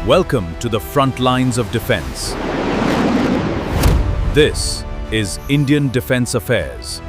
Welcome to the front lines of defense. This is Indian Defense Affairs.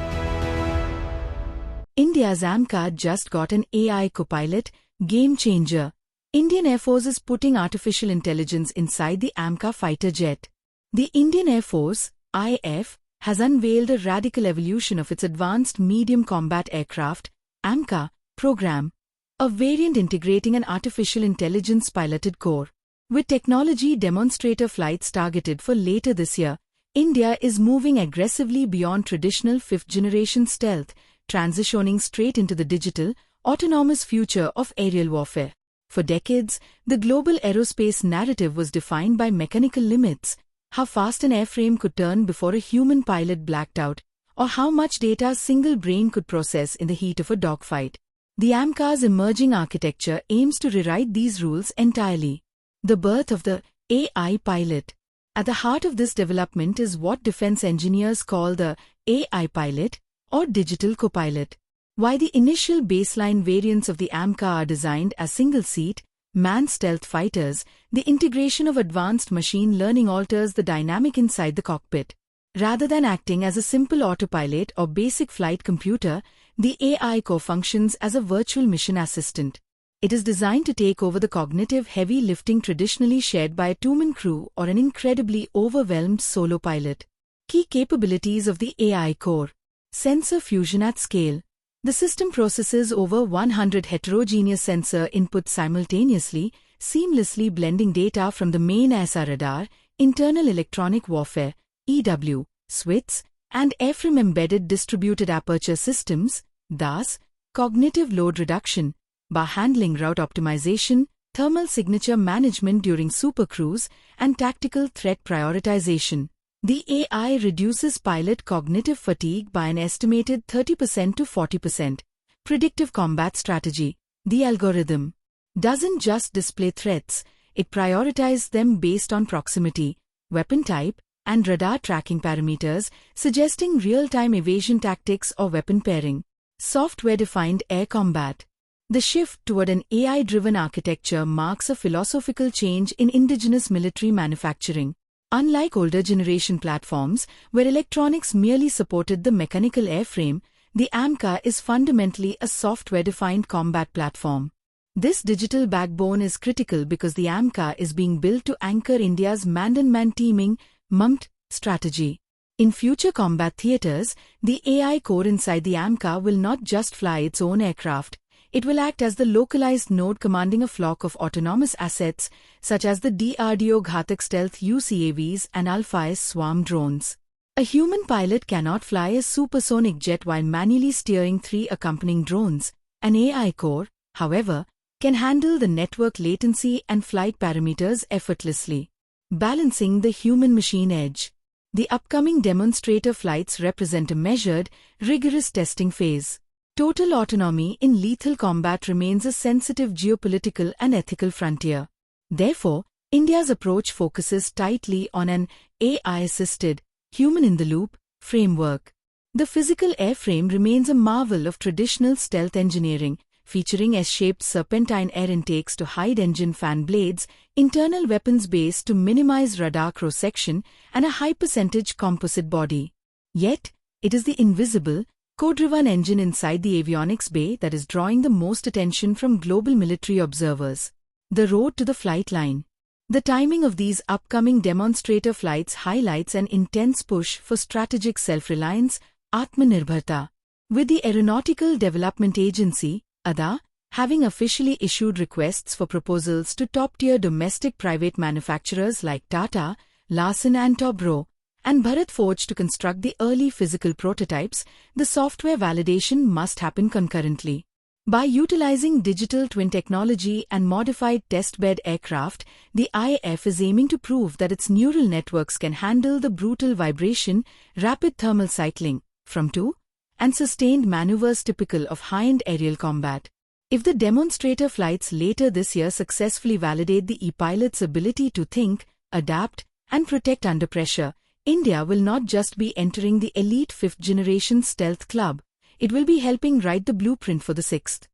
India's AMCA just got an AI co-pilot, game changer. Indian Air Force is putting artificial intelligence inside the AMCA fighter jet. The Indian Air Force, IF, has unveiled a radical evolution of its Advanced Medium Combat Aircraft, AMCA, program, a variant integrating an artificial intelligence piloted core. With technology demonstrator flights targeted for later this year, India is moving aggressively beyond traditional fifth-generation stealth, transitioning straight into the digital, autonomous future of aerial warfare. For decades, the global aerospace narrative was defined by mechanical limits, how fast an airframe could turn before a human pilot blacked out, or how much data a single brain could process in the heat of a dogfight. The AMCA's emerging architecture aims to rewrite these rules entirely. The birth of the AI pilot. At the heart of this development is what defense engineers call the AI pilot, or digital co-pilot. While the initial baseline variants of the AMCA are designed as single-seat, manned stealth fighters, the integration of advanced machine learning alters the dynamic inside the cockpit. Rather than acting as a simple autopilot or basic flight computer, the AI core functions as a virtual mission assistant. It is designed to take over the cognitive heavy lifting traditionally shared by a two-man crew or an incredibly overwhelmed solo pilot. Key capabilities of the AI core. Sensor fusion at scale. The system processes over 100 heterogeneous sensor inputs simultaneously, seamlessly blending data from the main ASA radar, internal electronic warfare, EW, SWITS, and airframe embedded distributed aperture systems, DAS, cognitive load reduction, by handling route optimization, thermal signature management during supercruise, and tactical threat prioritization. The AI reduces pilot cognitive fatigue by an estimated 30% to 40%. Predictive combat strategy. The algorithm doesn't just display threats, it prioritizes them based on proximity, weapon type, and radar tracking parameters, suggesting real-time evasion tactics or weapon pairing. Software-defined air combat. The shift toward an AI-driven architecture marks a philosophical change in indigenous military manufacturing. Unlike older generation platforms, where electronics merely supported the mechanical airframe, the AMCA is fundamentally a software-defined combat platform. This digital backbone is critical because the AMCA is being built to anchor India's man-on-man teaming, MUMT, strategy. In future combat theaters, the AI core inside the AMCA will not just fly its own aircraft. It will act as the localized node commanding a flock of autonomous assets, such as the DRDO Ghatak stealth UCAVs and Alpha-S swarm drones. A human pilot cannot fly a supersonic jet while manually steering 3 accompanying drones. An AI core, however, can handle the network latency and flight parameters effortlessly, balancing the human-machine edge. The upcoming demonstrator flights represent a measured, rigorous testing phase. Total autonomy in lethal combat remains a sensitive geopolitical and ethical frontier. Therefore, India's approach focuses tightly on an AI-assisted, human-in-the-loop framework. The physical airframe remains a marvel of traditional stealth engineering, featuring S-shaped serpentine air intakes to hide engine fan blades, internal weapons base to minimize radar cross-section, and a high-percentage composite body. Yet, it is the invisible, code-driven engine inside the avionics bay that is drawing the most attention from global military observers. The road to the flight line. The timing of these upcoming demonstrator flights highlights an intense push for strategic self-reliance, Atmanirbharta. With the Aeronautical Development Agency, ADA, having officially issued requests for proposals to top-tier domestic private manufacturers like Tata, Larsen & Toubro, and Bharat Forge to construct the early physical prototypes, the software validation must happen concurrently. By utilizing digital twin technology and modified test-bed aircraft, the IF is aiming to prove that its neural networks can handle the brutal vibration, rapid thermal cycling, from to, and sustained maneuvers typical of high-end aerial combat. If the demonstrator flights later this year successfully validate the e-pilot's ability to think, adapt, and protect under pressure, India will not just be entering the elite fifth-generation stealth club, it will be helping write the blueprint for the sixth.